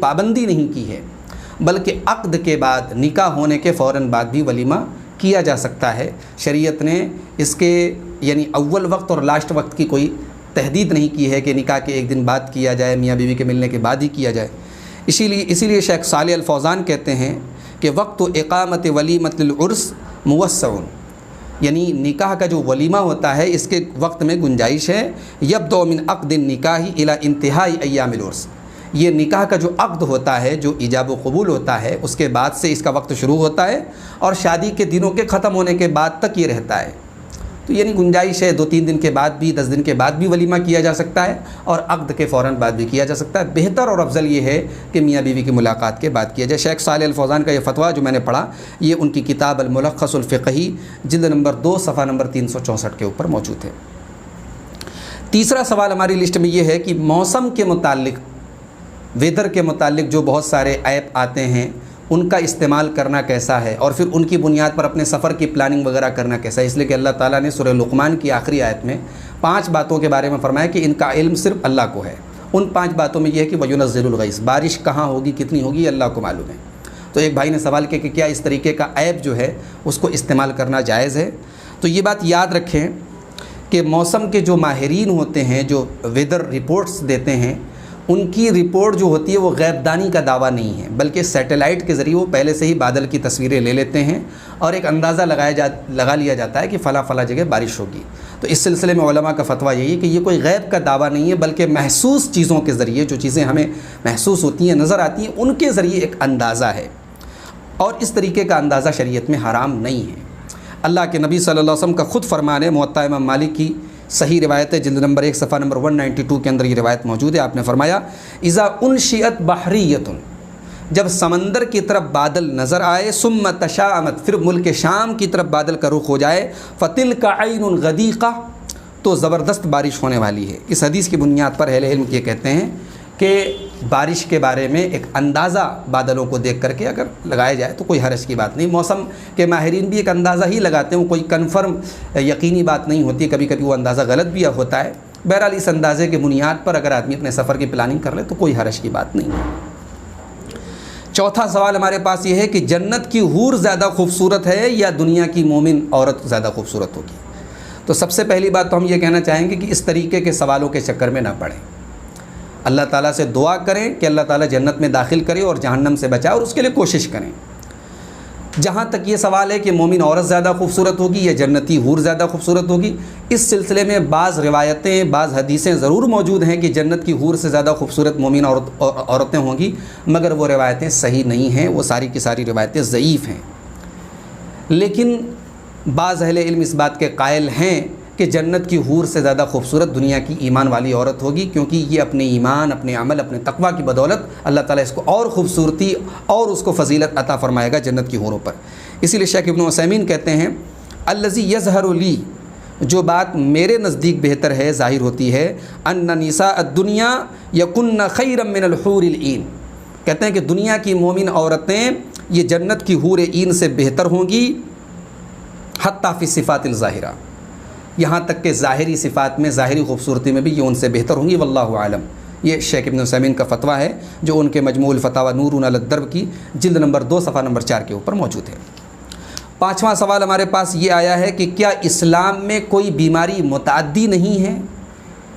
پابندی نہیں کی ہے، بلکہ عقد کے بعد، نکاح ہونے کے فوراً بعد بھی ولیمہ کیا جا سکتا ہے۔ شریعت نے اس کے یعنی اول وقت اور لاسٹ وقت کی کوئی تحدید نہیں کی ہے کہ نکاح کے ایک دن بعد کیا جائے، میاں بیوی کے ملنے کے بعد ہی کیا جائے۔ اسی لیے شیخ صالح الفوزان کہتے ہیں کہ وقت اقامت ولیمۃ العرس موسع، یعنی نکاح کا جو ولیمہ ہوتا ہے اس کے وقت میں گنجائش ہے۔ یبدأ من عقد النکاح الی انتہائی ایام العرس، یہ نکاح کا جو عقد ہوتا ہے، جو ایجاب و قبول ہوتا ہے، اس کے بعد سے اس کا وقت شروع ہوتا ہے اور شادی کے دنوں کے ختم ہونے کے بعد تک یہ رہتا ہے۔ تو یعنی گنجائش ہے 2-3 دن کے بعد بھی، 10 دن کے بعد بھی ولیمہ کیا جا سکتا ہے اور عقد کے فوراً بعد بھی کیا جا سکتا ہے۔ بہتر اور افضل یہ ہے کہ میاں بیوی کی ملاقات کے بعد کیا جائے۔ شیخ صالح الفوزان کا یہ فتویٰ جو میں نے پڑھا، یہ ان کی کتاب الملخص الفقہی جلد نمبر 2 صفحہ نمبر 364 کے اوپر موجود ہے۔ تیسرا سوال ہماری لسٹ میں یہ ہے کہ موسم کے متعلق، ویدر کے متعلق جو بہت سارے ایپ آتے ہیں، ان کا استعمال کرنا کیسا ہے، اور پھر ان کی بنیاد پر اپنے سفر کی پلاننگ وغیرہ کرنا کیسا ہے۔ اس لیے کہ اللہ تعالیٰ نے سورہ لقمان کی آخری آیت میں 5 باتوں کے بارے میں فرمایا کہ ان کا علم صرف اللہ کو ہے۔ ان 5 باتوں میں یہ ہے کہ وَيُنَزِّلُ الْغَيْثَ، بارش کہاں ہوگی، کتنی ہوگی، اللہ کو معلوم ہے۔ تو ایک بھائی نے سوال کیا کہ کیا اس طریقے کا ایپ جو ہے اس کو استعمال کرنا جائز ہے؟ تو یہ بات یاد رکھیں کہ موسم کے جو ماہرین ہوتے ہیں، جو ویدر رپورٹس دیتے ہیں، ان کی رپورٹ جو ہوتی ہے وہ غیب دانی کا دعویٰ نہیں ہے، بلکہ سیٹلائٹ کے ذریعے وہ پہلے سے ہی بادل کی تصویریں لے لیتے ہیں اور ایک اندازہ لگا لیا جاتا ہے کہ فلاں جگہ بارش ہوگی۔ تو اس سلسلے میں علماء کا فتویٰ یہی ہے کہ یہ کوئی غیب کا دعویٰ نہیں ہے، بلکہ محسوس چیزوں کے ذریعے، جو چیزیں ہمیں محسوس ہوتی ہیں، نظر آتی ہیں، ان کے ذریعے ایک اندازہ ہے، اور اس طریقے کا اندازہ شریعت میں حرام نہیں ہے۔ اللہ کے نبی صلی اللہ علیہ وسلم کا خود فرمان ہے، موطا امام مالک کی صحیح روایت ہے، جلد نمبر 1 صفحہ نمبر 192 کے اندر یہ روایت موجود ہے۔ آپ نے فرمایا اذا انشئت بحریۃ، جب سمندر کی طرف بادل نظر آئے، ثم تشاءمت، پھر ملک شام کی طرف بادل کا رخ ہو جائے، فتلک عین غدیقہ، تو زبردست بارش ہونے والی ہے۔ اس حدیث کی بنیاد پر اہل علم یہ کہتے ہیں کہ بارش کے بارے میں ایک اندازہ بادلوں کو دیکھ کر کے اگر لگایا جائے تو کوئی حرج کی بات نہیں۔ موسم کے ماہرین بھی ایک اندازہ ہی لگاتے ہیں، وہ کوئی کنفرم یقینی بات نہیں ہوتی، کبھی کبھی وہ اندازہ غلط بھی ہوتا ہے۔ بہرحال اس اندازے کے بنیاد پر اگر آدمی اپنے سفر کی پلاننگ کر لے تو کوئی حرج کی بات نہیں ہے۔ چوتھا سوال ہمارے پاس یہ ہے کہ جنت کی حور زیادہ خوبصورت ہے یا دنیا کی مومن عورت زیادہ خوبصورت ہوگی؟ تو سب سے پہلی بات تو ہم یہ کہنا چاہیں گے کہ اس طریقے کے سوالوں کے چکر میں نہ پڑیں۔ اللہ تعالیٰ سے دعا کریں کہ اللہ تعالیٰ جنت میں داخل کرے اور جہنم سے بچائے، اور اس کے لیے کوشش کریں۔ جہاں تک یہ سوال ہے کہ مومن عورت زیادہ خوبصورت ہوگی یا جنتی حور زیادہ خوبصورت ہوگی، اس سلسلے میں بعض روایتیں، بعض حدیثیں ضرور موجود ہیں کہ جنت کی حور سے زیادہ خوبصورت مومن عورتیں ہوں گی، مگر وہ روایتیں صحیح نہیں ہیں، وہ ساری کی ساری روایتیں ضعیف ہیں۔ لیکن بعض اہل علم اس بات کے قائل ہیں کہ جنت کی حور سے زیادہ خوبصورت دنیا کی ایمان والی عورت ہوگی، کیونکہ یہ اپنے ایمان، اپنے عمل، اپنے تقویٰ کی بدولت اللہ تعالیٰ اس کو اور خوبصورتی اور اس کو فضیلت عطا فرمائے گا جنت کی حوروں پر۔ اسی لیے شیخ ابن عثیمین کہتے ہیں الذی یظہر لی، جو بات میرے نزدیک بہتر ہے، ظاہر ہوتی ہے، ان نساء الدنیا یکن خیرا من الحور العین، کہتے ہیں کہ دنیا کی مومن عورتیں یہ جنت کی حور عین سے بہتر ہوں گی، حتی فی الصفات الظاہرہ، یہاں تک کہ ظاہری صفات میں، ظاہری خوبصورتی میں بھی یہ ان سے بہتر ہوں گی، واللہ عالم۔ یہ شیخ ابن عثیمین کا فتویٰ ہے جو ان کے مجموع الفتاوی نور علی الدرب کی جلد نمبر 2 صفحہ نمبر 4 کے اوپر موجود ہے۔ پانچواں سوال ہمارے پاس یہ آیا ہے کہ کیا اسلام میں کوئی بیماری متعدی نہیں ہے؟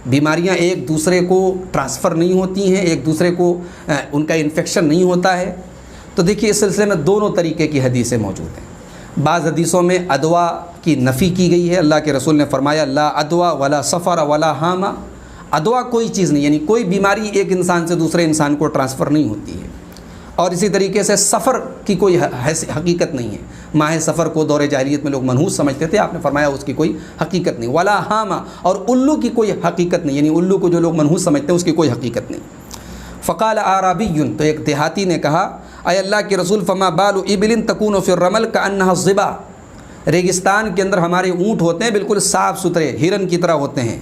بیماریاں ایک دوسرے کو ٹرانسفر نہیں ہوتی ہیں، ایک دوسرے کو ان کا انفیکشن نہیں ہوتا ہے؟ تو دیکھیے اس سلسلے میں دونوں طریقے کی حدیثیں موجود ہیں۔ بعض حدیثوں میں ادوا کی نفی کی گئی ہے، اللہ کے رسول نے فرمایا لا ادوا ولا سفر ولا حامہ، ادوا کوئی چیز نہیں، یعنی کوئی بیماری ایک انسان سے دوسرے انسان کو ٹرانسفر نہیں ہوتی ہے، اور اسی طریقے سے سفر کی کوئی حقیقت نہیں ہے۔ ماہ سفر کو دور جاہلیت میں لوگ منحوس سمجھتے تھے، آپ نے فرمایا اس کی کوئی حقیقت نہیں، ولا حامہ، اور الو کی کوئی حقیقت نہیں، یعنی الو کو جو لوگ منحوس سمجھتے ہیں اس کی کوئی حقیقت نہیں۔ فقال اعرابی، تو ایک دیہاتی نے کہا اے اللہ کے رسول فما بال ابل تکون فی الرمل کانها الظبا، ریگستان کے اندر ہمارے اونٹ ہوتے ہیں بالکل صاف ستھرے ہرن کی طرح ہوتے ہیں،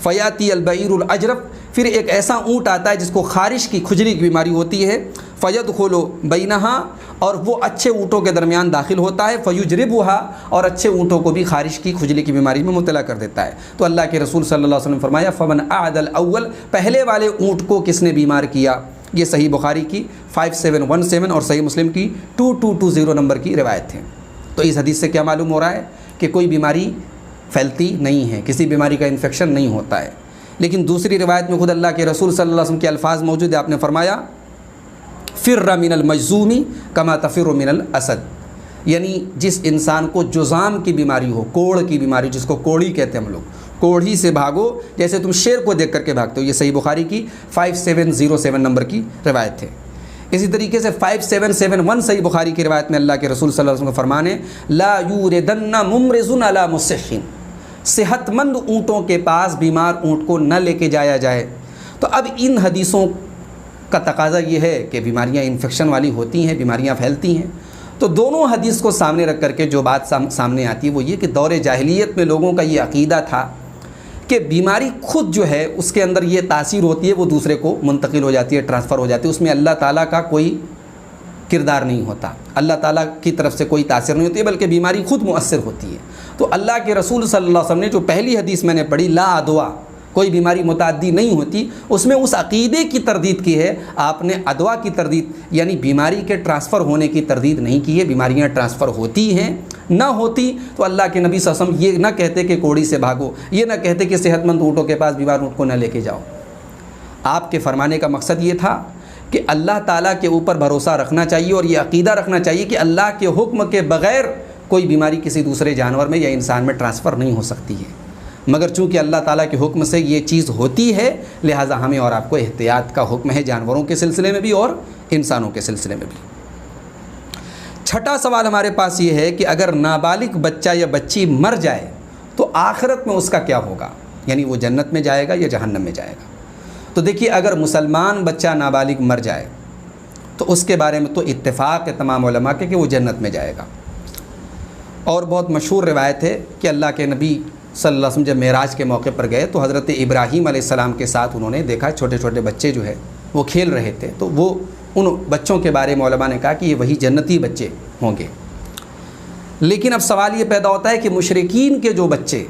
فیاتی البعیر الاجرف، پھر ایک ایسا اونٹ آتا ہے جس کو خارش کی، کھجلی کی بیماری ہوتی ہے، فیدخل بینہا، اور وہ اچھے اونٹوں کے درمیان داخل ہوتا ہے، فیجربھا، اور اچھے اونٹوں کو بھی خارش کی کھجلی کی بیماری میں مبتلا کر دیتا ہے۔ تو اللہ کے رسول صلی اللہ علیہ وسلم نے فرمایا فمن اعد الاول، پہلے والے اونٹ کو کس نے بیمار کیا۔ یہ صحیح بخاری کی 5717 اور صحیح مسلم کی 2220 نمبر کی روایت ہے۔ تو اس حدیث سے کیا معلوم ہو رہا ہے کہ کوئی بیماری پھیلتی نہیں ہے، کسی بیماری کا انفیکشن نہیں ہوتا ہے۔ لیکن دوسری روایت میں خود اللہ کے رسول صلی اللہ علیہ وسلم کے الفاظ موجود ہیں، آپ نے فرمایا فر من المجذوم کما تفر من الاسد، یعنی جس انسان کو جذام کی بیماری ہو، کوڑ کی بیماری، جس کو کوڑی کہتے ہیں ہم لوگ، کوڑھی سے بھاگو جیسے تم شیر کو دیکھ کر کے بھاگتے ہو۔ یہ صحیح بخاری کی 5707 نمبر کی روایت ہے۔ اسی طریقے سے 5771 صحیح بخاری کی روایت میں اللہ کے رسول صلی اللہ علیہ وسلم کا فرمان ہے لا یوردن ممرض علی مصح، صحت مند اونٹوں کے پاس بیمار اونٹ کو نہ لے کے جایا جائے۔ تو اب ان حدیثوں کا تقاضا یہ ہے کہ بیماریاں انفیکشن والی ہوتی ہیں، بیماریاں پھیلتی ہیں۔ تو دونوں حدیث کو سامنے رکھ کر کے جو بات سامنے آتی ہے وہ یہ کہ دور جاہلیت میں لوگوں کا یہ عقیدہ تھا کہ بیماری خود جو ہے اس کے اندر یہ تاثیر ہوتی ہے، وہ دوسرے کو منتقل ہو جاتی ہے، ٹرانسفر ہو جاتی ہے، اس میں اللہ تعالیٰ کا کوئی کردار نہیں ہوتا، اللہ تعالیٰ کی طرف سے کوئی تاثیر نہیں ہوتی ہے، بلکہ بیماری خود مؤثر ہوتی ہے۔ تو اللہ کے رسول صلی اللہ علیہ وسلم نے جو پہلی حدیث میں نے پڑھی لا ادوا، کوئی بیماری متعدی نہیں ہوتی، اس میں اس عقیدے کی تردید کی ہے۔ آپ نے ادوا کی تردید یعنی بیماری کے ٹرانسفر ہونے کی تردید نہیں کی ہے۔ بیماریاں ٹرانسفر ہوتی ہیں، نہ ہوتی تو اللہ کے نبی صلی اللہ علیہ وسلم یہ نہ کہتے کہ کوڑی سے بھاگو، یہ نہ کہتے کہ صحت مند اونٹوں کے پاس بیمار اونٹ کو نہ لے کے جاؤ۔ آپ کے فرمانے کا مقصد یہ تھا کہ اللہ تعالیٰ کے اوپر بھروسہ رکھنا چاہیے اور یہ عقیدہ رکھنا چاہیے کہ اللہ کے حکم کے بغیر کوئی بیماری کسی دوسرے جانور میں یا انسان میں ٹرانسفر نہیں ہو سکتی ہے، مگر چونکہ اللہ تعالیٰ کے حکم سے یہ چیز ہوتی ہے لہٰذا ہمیں اور آپ کو احتیاط کا حکم ہے، جانوروں کے سلسلے میں بھی اور انسانوں کے سلسلے میں بھی۔ چھٹا سوال ہمارے پاس یہ ہے کہ اگر نابالغ بچہ یا بچی مر جائے تو آخرت میں اس کا کیا ہوگا، یعنی وہ جنت میں جائے گا یا جہنم میں جائے گا۔ تو دیکھیے اگر مسلمان بچہ نابالغ مر جائے تو اس کے بارے میں تو اتفاق ہے تمام علماء کے کہ وہ جنت میں جائے گا۔ اور بہت مشہور روایت ہے کہ اللہ کے نبی صلی اللہ علیہ وسلم جب معراج کے موقع پر گئے تو حضرت ابراہیم علیہ السلام کے ساتھ انہوں نے دیکھا چھوٹے چھوٹے بچے جو ہے وہ کھیل رہے تھے، تو وہ ان بچوں کے بارے میں علماء نے کہا کہ یہ وہی جنتی بچے ہوں گے۔ لیکن اب سوال یہ پیدا ہوتا ہے کہ مشرکین کے جو بچے،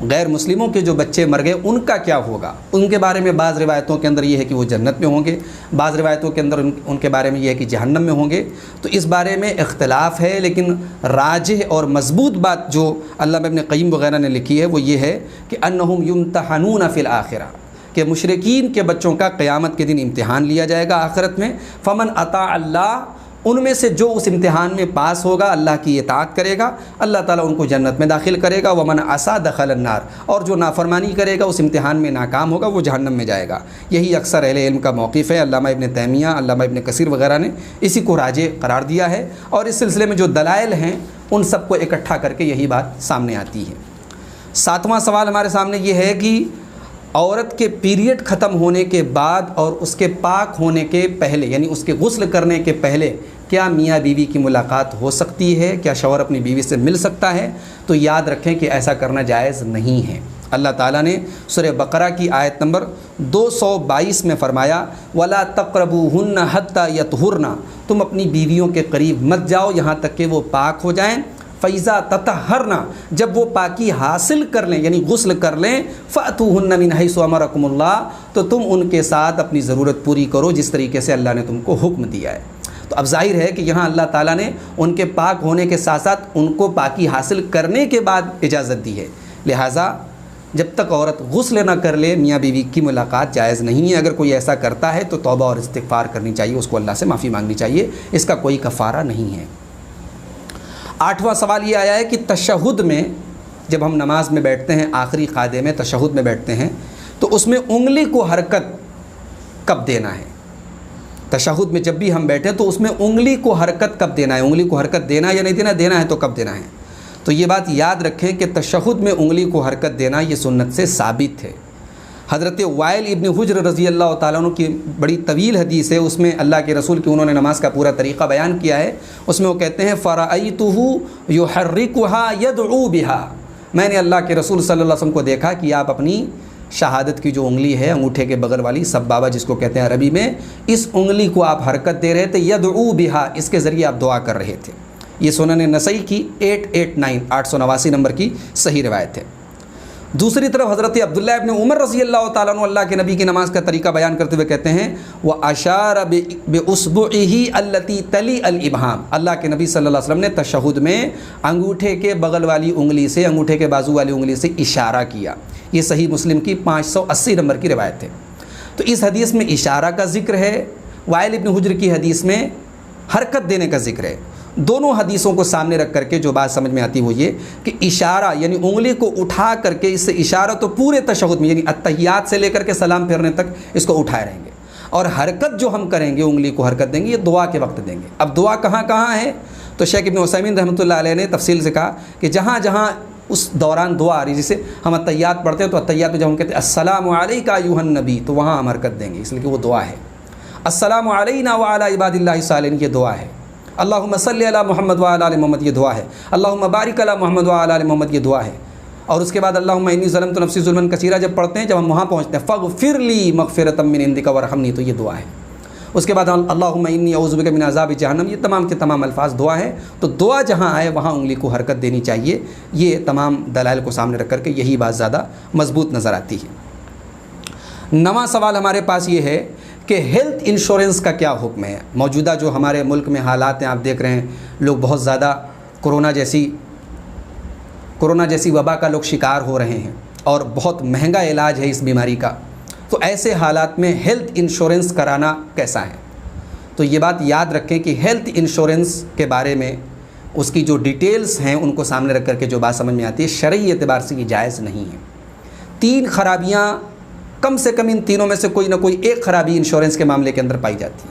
غیر مسلموں کے جو بچے مر گئے ان کا کیا ہوگا؟ ان کے بارے میں بعض روایتوں کے اندر یہ ہے کہ وہ جنت میں ہوں گے، بعض روایتوں کے اندر ان کے بارے میں یہ ہے کہ جہنم میں ہوں گے۔ تو اس بارے میں اختلاف ہے، لیکن راجح اور مضبوط بات جو علامہ ابن قیم وغیرہ نے لکھی ہے وہ یہ ہے کہ انہم یمتحنون فی الآخرہ، کہ مشرکین کے بچوں کا قیامت کے دن امتحان لیا جائے گا آخرت میں۔ فمن اطاع اللہ، ان میں سے جو اس امتحان میں پاس ہوگا، اللہ کی اطاعت کرے گا، اللہ تعالیٰ ان کو جنت میں داخل کرے گا۔ ومن عصا دخل النار، اور جو نافرمانی کرے گا اس امتحان میں ناکام ہوگا وہ جہنم میں جائے گا۔ یہی اکثر اہل علم کا موقف ہے، علامہ ابن تیمیہ، علامہ ابن کثیر وغیرہ نے اسی کو راجح قرار دیا ہے، اور اس سلسلے میں جو دلائل ہیں ان سب کو اکٹھا کر کے یہی بات سامنے آتی ہے۔ ساتواں سوال ہمارے سامنے یہ ہے کہ عورت کے پیریڈ ختم ہونے کے بعد اور اس کے پاک ہونے کے پہلے، یعنی اس کے غسل کرنے کے پہلے کیا میاں بیوی کی ملاقات ہو سکتی ہے؟ کیا شوہر اپنی بیوی سے مل سکتا ہے؟ تو یاد رکھیں کہ ایسا کرنا جائز نہیں ہے۔ اللہ تعالیٰ نے سورہ بقرہ کی آیت نمبر 222 میں فرمایا وَلَا تَقْرَبُوهُنَّ حَتَّى يَطْهُرْنَ، تم اپنی بیویوں کے قریب مت جاؤ یہاں تک کہ وہ پاک ہو جائیں۔ فَإِذَا تَطَهَّرْنَ، جب وہ پاکی حاصل کر لیں یعنی غسل کر لیں، فَأْتُوهُنَّ مِنْ حَيْثُ أَمَرَكُمُ اللَّهُ، تو تم ان کے ساتھ اپنی ضرورت پوری کرو جس طریقے سے اللہ نے تم کو حکم دیا ہے۔ تو اب ظاہر ہے کہ یہاں اللہ تعالیٰ نے ان کے پاک ہونے کے ساتھ ساتھ ان کو پاکی حاصل کرنے کے بعد اجازت دی ہے، لہٰذا جب تک عورت غسل نہ کر لے میاں بیوی کی ملاقات جائز نہیں ہے۔ اگر کوئی ایسا کرتا ہے تو توبہ اور استغفار کرنی چاہیے، اس کو اللہ سے معافی مانگنی چاہیے، اس کا کوئی کفارہ نہیں ہے۔ آٹھواں سوال یہ آیا ہے کہ تشہد میں جب ہم نماز میں بیٹھتے ہیں، آخری قاعدے میں تشہد میں بیٹھتے ہیں، تو اس میں انگلی کو حرکت کب دینا ہے؟ تشہد میں جب بھی ہم بیٹھیں تو اس میں انگلی کو حرکت کب دینا ہے؟ انگلی کو حرکت دینا یا نہیں دینا؟ دینا ہے تو کب دینا ہے؟ تو یہ بات یاد رکھیں کہ تشہد میں انگلی کو حرکت دینا یہ سنت سے ثابت ہے۔ حضرت وائل ابن حجر رضی اللہ تعالیٰ عنہ کی بڑی طویل حدیث ہے، اس میں اللہ کے رسول کی انہوں نے نماز کا پورا طریقہ بیان کیا ہے۔ اس میں وہ کہتے ہیں فَرَأَيْتُهُ يُحَرِّكُهَا يَدْعُو بِهَا، میں نے اللہ کے رسول صلی اللہ علیہ وسلم کو دیکھا کہ آپ اپنی شہادت کی جو انگلی ہے انگوٹھے کے بغل والی سبابہ جس کو کہتے ہیں عربی میں، اس انگلی کو آپ حرکت دے رہے تھے، یدعو بہا، اس کے ذریعے آپ دعا کر رہے تھے۔ یہ سنن نسائی کی 889 نمبر کی صحیح روایت ہے۔ دوسری طرف حضرت عبداللہ ابن عمر رضی اللہ تعالیٰ عنہ اللہ کے نبی کی نماز کا طریقہ بیان کرتے ہوئے کہتے ہیں وَأَشَارَ بِأُصْبُعِهِ الَّتِي تَلِي الْإِبْهَامَ، اللہ کے نبی صلی اللہ علیہ وسلم نے تشہد میں انگوٹھے کے بغل والی انگلی سے، انگوٹھے کے بازو والی انگلی سے اشارہ کیا۔ یہ صحیح مسلم کی 580 نمبر کی روایت ہے۔ تو اس حدیث میں اشارہ کا ذکر ہے، وائل ابن حجر کی حدیث میں حرکت دینے کا ذکر ہے۔ دونوں حدیثوں کو سامنے رکھ کر کے جو بات سمجھ میں آتی وہ یہ کہ اشارہ یعنی انگلی کو اٹھا کر کے، اس سے اشارہ تو پورے تشہد میں یعنی اتحیات سے لے کر کے سلام پھیرنے تک اس کو اٹھائے رہیں گے، اور حرکت جو ہم کریں گے، انگلی کو حرکت دیں گے، یہ دعا کے وقت دیں گے۔ اب دعا کہاں کہاں ہے؟ تو شیخ ابن عثیمین رحمۃ اللہ علیہ نے تفصیل سے کہا کہ جہاں جہاں اس دوران دعا آ رہی، جسے ہم اتحیات پڑھتے ہیں تو اتحیات میں جب ہم کہتے ہیں السلام علیکہ ایھا النبی، تو وہاں ہم حرکت دیں گے، اس لیے کہ وہ دعا ہے۔ السلام علینا وعلی عباد اللہ الصالحین، یہ دعا ہے۔ اللہم صلی علی محمد وعلی آل محمد، یہ دعا ہے۔ اللہم بارک علی محمد وعلی آل محمد، یہ دعا ہے۔ اور اس کے بعد اللہم انی ظلمت نفسی ظلما کثیرا جب پڑھتے ہیں، جب ہم وہاں پہنچتے ہیں فاغفر لی مغفرۃ من عندک وارحمنی، تو یہ دعا ہے۔ اس کے بعد اللہم انی اعوذ بک من عذاب جہنم، یہ تمام کے تمام الفاظ دعا ہے۔ تو دعا جہاں آئے وہاں انگلی کو حرکت دینی چاہیے۔ یہ تمام دلائل کو سامنے رکھ کر کے یہی بات زیادہ مضبوط نظر آتی ہے۔ نواں سوال ہمارے پاس یہ ہے کہ ہیلتھ انشورنس کا کیا حکم ہے؟ موجودہ جو ہمارے ملک میں حالات ہیں، آپ دیکھ رہے ہیں لوگ بہت زیادہ کورونا جیسی وبا کا لوگ شکار ہو رہے ہیں، اور بہت مہنگا علاج ہے اس بیماری کا۔ تو ایسے حالات میں ہیلتھ انشورنس کرانا کیسا ہے؟ تو یہ بات یاد رکھیں کہ ہیلتھ انشورنس کے بارے میں اس کی جو ڈیٹیلز ہیں ان کو سامنے رکھ کر کے جو بات سمجھ میں آتی ہے، شرعی اعتبار سے یہ جائز نہیں ہے۔ 3 خرابیاں کم سے کم، ان تینوں میں سے کوئی نہ کوئی ایک خرابی انشورنس کے معاملے کے اندر پائی جاتی ہے۔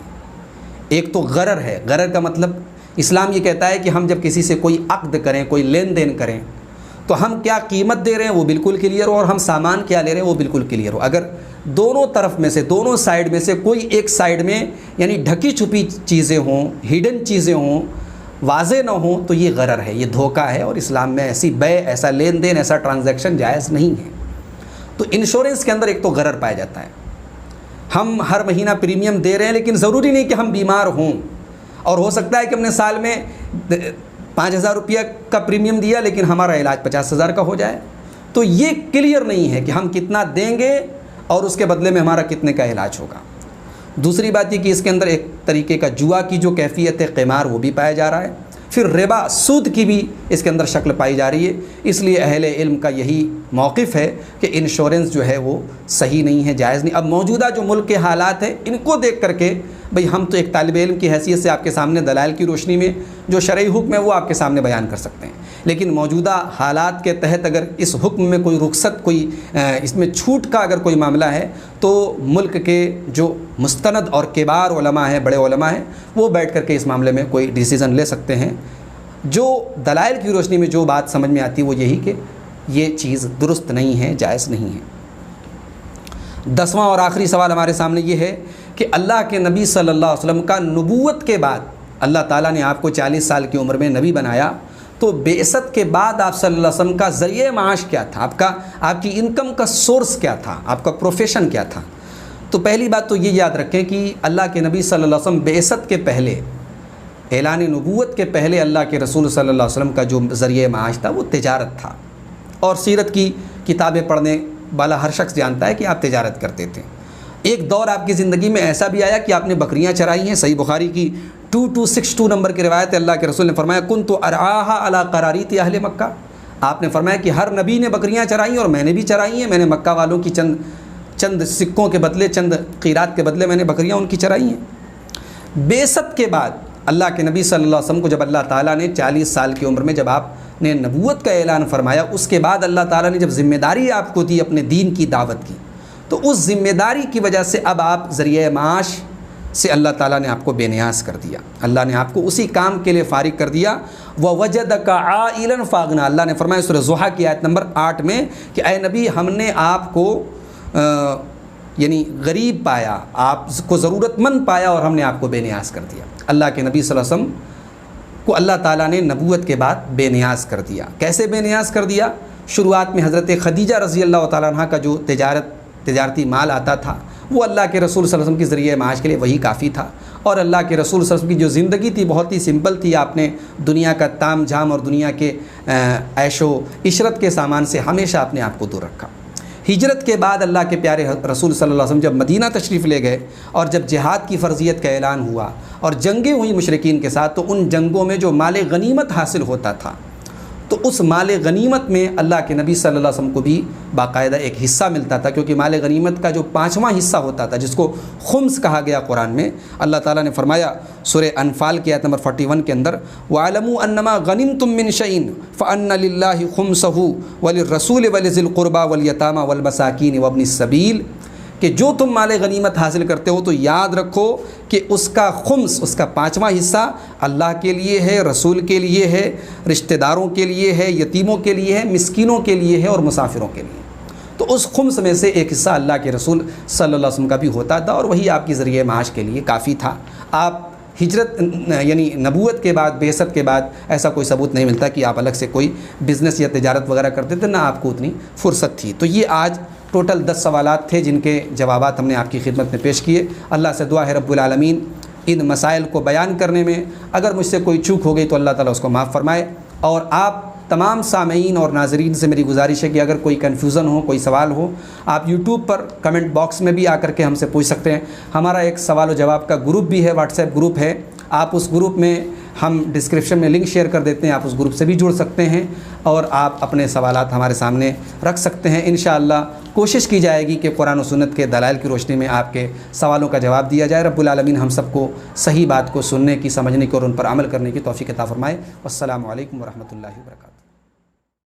ایک تو غرر ہے۔ غرر کا مطلب اسلام یہ کہتا ہے کہ ہم جب کسی سے کوئی عقد کریں، کوئی لین دین کریں، تو ہم کیا قیمت دے رہے ہیں وہ بالکل کلیئر ہو، اور ہم سامان کیا لے رہے ہیں وہ بالکل کلیئر ہو۔ اگر دونوں طرف میں سے، دونوں سائیڈ میں سے کوئی ایک سائیڈ میں یعنی ڈھکی چھپی چیزیں ہوں، ہڈن چیزیں ہوں، واضح نہ ہوں، تو یہ غرر ہے، یہ دھوکہ ہے، اور اسلام میں ایسی بے، ایسا لین دین، ایسا ٹرانزیکشن جائز نہیں ہے۔ تو انشورنس کے اندر ایک تو غرر پایا جاتا ہے۔ ہم ہر مہینہ پریمیم دے رہے ہیں، لیکن ضروری نہیں کہ ہم بیمار ہوں، اور ہو سکتا ہے کہ ہم نے سال میں 5,000 روپیہ کا پریمیم دیا لیکن ہمارا علاج 50,000 کا ہو جائے۔ تو یہ کلیئر نہیں ہے کہ ہم کتنا دیں گے اور اس کے بدلے میں ہمارا کتنے کا علاج ہوگا۔ دوسری بات یہ کہ اس کے اندر ایک طریقے کا جوا کی جو کیفیت ہے، قمار، وہ بھی پایا جا رہا ہے۔ پھر ربا، سود کی بھی اس کے اندر شکل پائی جا رہی ہے۔ اس لیے اہل علم کا یہی موقف ہے کہ انشورنس جو ہے وہ صحیح نہیں ہے، جائز نہیں۔ اب موجودہ جو ملک کے حالات ہیں ان کو دیکھ کر کے بھئی ہم تو ایک طالب علم کی حیثیت سے آپ کے سامنے دلائل کی روشنی میں جو شرعی حکم ہے وہ آپ کے سامنے بیان کر سکتے ہیں، لیکن موجودہ حالات کے تحت اگر اس حکم میں کوئی رخصت، کوئی اس میں چھوٹ کا اگر کوئی معاملہ ہے، تو ملک کے جو مستند اور کبار علماء ہیں، بڑے علماء ہیں، وہ بیٹھ کر کے اس معاملے میں کوئی ڈیسیزن لے سکتے ہیں۔ جو دلائل کی روشنی میں جو بات سمجھ میں آتی ہے وہ یہی کہ یہ چیز درست نہیں ہے، جائز نہیں ہے۔ 10واں اور آخری سوال ہمارے سامنے یہ ہے کہ اللہ کے نبی صلی اللہ علیہ وسلم کا نبوت کے بعد اللہ تعالیٰ نے آپ کو 40 سال کی عمر میں نبی بنایا، تو بعثت کے بعد آپ صلی اللہ علیہ وسلم کا ذریعہ معاش کیا تھا؟ آپ کی انکم کا سورس کیا تھا؟ آپ کا پروفیشن کیا تھا؟ تو پہلی بات تو یہ یاد رکھیں کہ اللہ کے نبی صلی اللہ علیہ وسلم بعثت کے پہلے، اعلان نبوت کے پہلے، اللہ کے رسول صلی اللہ علیہ وسلم کا جو ذریعہ معاش تھا وہ تجارت تھا، اور سیرت کی کتابیں پڑھنے والا ہر شخص جانتا ہے کہ آپ تجارت کرتے تھے۔ ایک دور آپ کی زندگی میں ایسا بھی آیا کہ آپ نے بکریاں چرائی ہیں۔ صحیح بخاری کی 2262 نمبر کی روایت ہے، اللہ کے رسول نے فرمایا کنت ارعاها علی قراریط اہل مکہ۔ آپ نے فرمایا کہ ہر نبی نے بکریاں چرائی ہیں اور میں نے بھی چرائی ہیں، میں نے مکہ والوں کی چند سکوں کے بدلے، چند قیرات کے بدلے میں نے بکریاں ان کی چرائی ہیں۔ بعثت کے بعد اللہ کے نبی صلی اللہ علیہ وسلم کو جب اللہ تعالیٰ نے 40 سال کی عمر میں جب آپ نے نبوت کا اعلان فرمایا، اس کے بعد اللہ تعالیٰ نے جب ذمہ داری آپ کو دی اپنے دین کی دعوت کی، تو اس ذمہ داری کی وجہ سے اب آپ ذریعہ معاش سے اللہ تعالیٰ نے آپ کو بے نیاز کر دیا، اللہ نے آپ کو اسی کام کے لیے فارغ کر دیا۔ وَوَجَدَكَ عَائِلًا فَأَغْنَىٰ، اللہ نے فرمایا سورہ ضحیٰ کی آیت نمبر 8 میں کہ اے نبی، ہم نے آپ کو یعنی غریب پایا، آپ کو ضرورت مند پایا، اور ہم نے آپ کو بے نیاز کر دیا۔ اللہ کے نبی صلی اللہ علیہ وسلم کو اللہ تعالیٰ نے نبوت کے بعد بے نیاز کر دیا۔ کیسے بے نیاز کر دیا؟ شروعات میں حضرت خدیجہ رضی اللہ تعالیٰ عنہ کا جو تجارتی مال آتا تھا وہ اللہ کے رسول صلی اللہ علیہ وسلم کے ذریعہ معاش کے لیے وہی کافی تھا، اور اللہ کے رسول صلی اللہ علیہ وسلم کی جو زندگی تھی بہت ہی سمپل تھی. آپ نے دنیا کا تام جھام اور دنیا کے عیش و عشرت کے سامان سے ہمیشہ اپنے آپ کو دور رکھا. ہجرت کے بعد اللہ کے پیارے رسول صلی اللہ علیہ وسلم جب مدینہ تشریف لے گئے اور جب جہاد کی فرضیت کا اعلان ہوا اور جنگیں ہوئی مشرکین کے ساتھ، تو ان جنگوں میں جو مال غنیمت حاصل ہوتا تھا تو اس مال غنیمت میں اللہ کے نبی صلی اللہ علیہ وسلم کو بھی باقاعدہ ایک حصہ ملتا تھا، کیونکہ مال غنیمت کا جو 5واں حصہ ہوتا تھا جس کو خمس کہا گیا قرآن میں، اللہ تعالیٰ نے فرمایا سورہ انفال کی آیت نمبر 41 کے اندر وَاعْلَمُوا أَنَّمَا غَنِمْتُم مِّن شَيْءٍ فَأَنَّ لِلَّهِ خُمْسَهُ وَلِلرَّسُولِ وَلِذِي الْقُرْبَى وَالْيَتَامَى وَالْمَسَاكِينِ وَابْنِ السَّبِيلِ، کہ جو تم مال غنیمت حاصل کرتے ہو تو یاد رکھو کہ اس کا خمس، اس کا 5واں حصہ اللہ کے لیے ہے، رسول کے لیے ہے، رشتہ داروں کے لیے ہے، یتیموں کے لیے ہے، مسکینوں کے لیے ہے اور مسافروں کے لیے. تو اس خمس میں سے ایک حصہ اللہ کے رسول صلی اللہ علیہ وسلم کا بھی ہوتا تھا اور وہی آپ کی ذریعہ معاش کے لیے کافی تھا. آپ ہجرت یعنی نبوت کے بعد، بعثت کے بعد ایسا کوئی ثبوت نہیں ملتا کہ آپ الگ سے کوئی بزنس یا تجارت وغیرہ کرتے تھے، نہ آپ کو اتنی فرصت تھی. تو یہ آج ٹوٹل 10 سوالات تھے جن کے جوابات ہم نے آپ کی خدمت میں پیش کیے. اللہ سے دعا ہے رب العالمین ان مسائل کو بیان کرنے میں اگر مجھ سے کوئی چوک ہو گئی تو اللہ تعالیٰ اس کو معاف فرمائے. اور آپ تمام سامعین اور ناظرین سے میری گزارش ہے کہ اگر کوئی کنفیوژن ہو، کوئی سوال ہو، آپ یوٹیوب پر کمنٹ باکس میں بھی آ کر کے ہم سے پوچھ سکتے ہیں. ہمارا ایک سوال و جواب کا گروپ بھی ہے، واٹس ایپ گروپ ہے، آپ اس گروپ میں ہم ڈسکرپشن میں لنک شیئر کر دیتے ہیں، آپ اس گروپ سے بھی جڑ سکتے ہیں اور آپ اپنے سوالات ہمارے سامنے رکھ سکتے ہیں. انشاءاللہ کوشش کی جائے گی کہ قرآن و سنت کے دلائل کی روشنی میں آپ کے سوالوں کا جواب دیا جائے. رب العالمین ہم سب کو صحیح بات کو سننے کی، سمجھنے کی اور ان پر عمل کرنے کی توفیق عطا فرمائے. والسلام علیکم ورحمۃ اللہ وبرکاتہ.